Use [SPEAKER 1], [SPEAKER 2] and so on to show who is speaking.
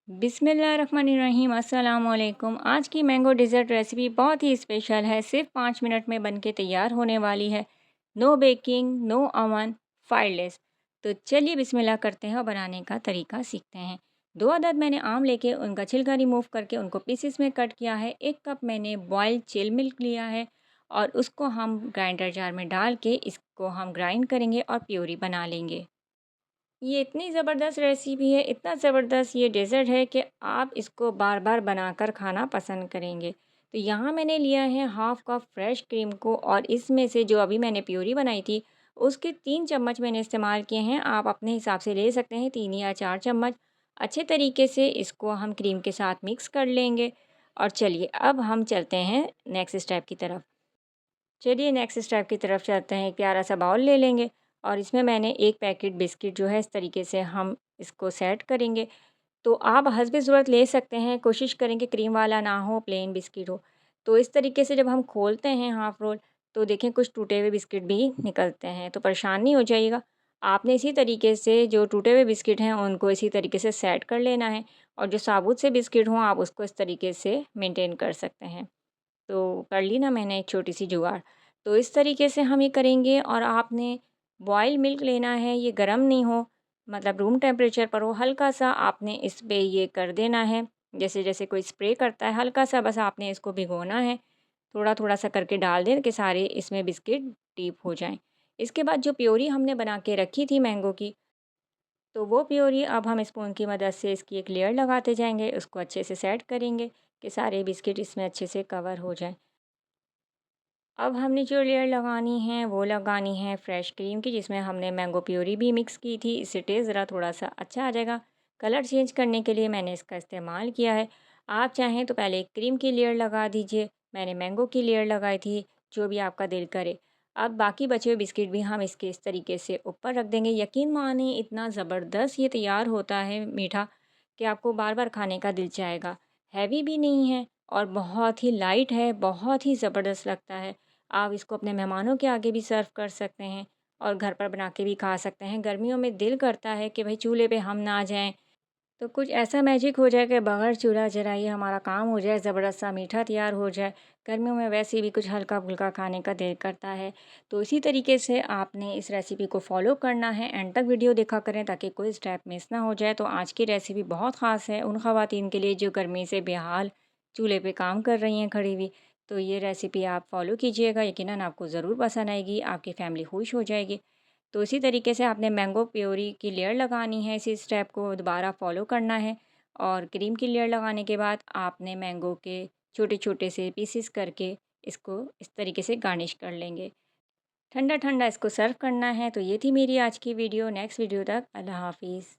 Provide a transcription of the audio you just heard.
[SPEAKER 1] बिस्मिल्लाहिर्रहमानिर्रहीम अस्सलाम वालेकुम। आज की मैंगो डेज़र्ट रेसिपी बहुत ही स्पेशल है। सिर्फ 5 मिनट में बनके तैयार होने वाली है। No baking, no oven, fireless. तो चलिए बिस्मिल्लाह करते हैं और बनाने का तरीका सीखते हैं। 2 अदद मैंने आम लेके उनका छिलका रिमूव करके उनको पीसेस में कट किया है। 1 कप मैंने बॉइल्ड चिल मिल्क लिया है और उसको हम ग्राइंडर जार में डाल के इसको हम ग्राइंड करेंगे और प्योरी बना लेंगे। ये इतनी ज़बरदस्त रेसिपी है, इतना ज़बरदस्त ये डेज़र्ट है कि आप इसको बार-बार बनाकर खाना पसंद करेंगे। तो यहाँ मैंने लिया है हाफ़ कप फ्रेश क्रीम को और इसमें से जो अभी मैंने प्यूरी बनाई थी, उसके 3 चम्मच मैंने इस्तेमाल किए हैं। आप अपने हिसाब से ले सकते हैं 3 या 4 चम्मच। अच्छे तरीके से इसको हम क्रीम के साथ मिक्स कर लेंगे और चलिए अब हम चलते हैं नेक्स्ट स्टेप की तरफ। चलिए नेक्स्ट स्टेप की तरफ चलते हैं। एक प्यारा सा बाउल ले लेंगे और इसमें मैंने 1 पैकेट बिस्किट जो है इस तरीके से हम इसको सेट करेंगे। तो आप हस्ब ज़रूरत ले सकते हैं, कोशिश करें कि क्रीम वाला ना हो, प्लेन बिस्किट हो। तो इस तरीके से जब हम खोलते हैं हाफ़ रोल तो देखें कुछ टूटे हुए बिस्किट भी निकलते हैं, तो परेशान नहीं हो जाइएगा। आपने इसी तरीके से जो टूटे हुए बिस्किट हैं उनको इसी तरीके से सेट कर लेना है और जो साबुत से बिस्किट हों आप उसको इस तरीके से मेंटेन कर सकते हैं। तो कर ली ना मैंने एक छोटी सी जुगाड़। तो इस तरीके से हम ये करेंगे और आपने बॉयल मिल्क लेना है, ये गर्म नहीं हो, मतलब रूम टेम्परेचर पर हो, हल्का सा आपने इस पे ये कर देना है, जैसे जैसे कोई स्प्रे करता है, हल्का सा बस आपने इसको भिगोना है। थोड़ा थोड़ा सा करके डाल दें कि सारे इसमें बिस्किट डीप हो जाएं। इसके बाद जो प्योरी हमने बना के रखी थी मैंगो की, तो वो प्योरी अब हम स्पून की मदद से इसकी एक लेयर लगाते जाएंगे, उसको अच्छे से सेट करेंगे कि सारे बिस्किट इसमें अच्छे से कवर हो जाएं। अब हमने जो लेयर लगानी है वो लगानी है फ्रेश क्रीम की, जिसमें हमने मैंगो प्योरी भी मिक्स की थी। इससे टेस्ट ज़रा थोड़ा सा अच्छा आ जाएगा। कलर चेंज करने के लिए मैंने इसका इस्तेमाल किया है। आप चाहें तो पहले एक क्रीम की लेयर लगा दीजिए, मैंने मैंगो की लेयर लगाई थी, जो भी आपका दिल करे। अब बाकी बचे हुए बिस्किट भी हम इसके इस तरीके से ऊपर रख देंगे। यकीन मानिए इतना ज़बरदस्त ये तैयार होता है मीठा कि आपको बार बार खाने का दिल चाहेगा। हैवी भी नहीं है और बहुत ही लाइट है, बहुत ही ज़बरदस्त लगता है। आप इसको अपने मेहमानों के आगे भी सर्व कर सकते हैं और घर पर बना के भी खा सकते हैं। गर्मियों में दिल करता है कि भाई चूल्हे पे हम ना जाएं, तो कुछ ऐसा मैजिक हो जाए कि बगैर चूल्हा जलाए हमारा काम हो जाए, ज़बरदस्त सा मीठा तैयार हो जाए। गर्मियों में वैसे भी कुछ हल्का फुल्का खाने का दिल करता है। तो इसी तरीके से आपने इस रेसिपी को फॉलो करना है, एंड तक वीडियो देखा करें ताकि कोई स्टेप मिस ना हो जाए। तो आज की रेसिपी बहुत ख़ास है उन ख़वातीन के लिए जो गर्मी से बेहाल चूल्हे पे काम कर रही हैं खड़ी हुई। तो ये रेसिपी आप फ़ॉलो कीजिएगा, यकीनन आपको ज़रूर पसंद आएगी, आपकी फ़ैमिली खुश हो जाएगी। तो इसी तरीके से आपने मैंगो प्योरी की लेयर लगानी है, इसी स्टेप को दोबारा फॉलो करना है और क्रीम की लेयर लगाने के बाद आपने मैंगो के छोटे छोटे से पीसेस करके इसको इस तरीके से गार्निश कर लेंगे। ठंडा ठंडा इसको सर्व करना है। तो ये थी मेरी आज की वीडियो। नेक्स्ट वीडियो तक अल्लाह हाफिज़।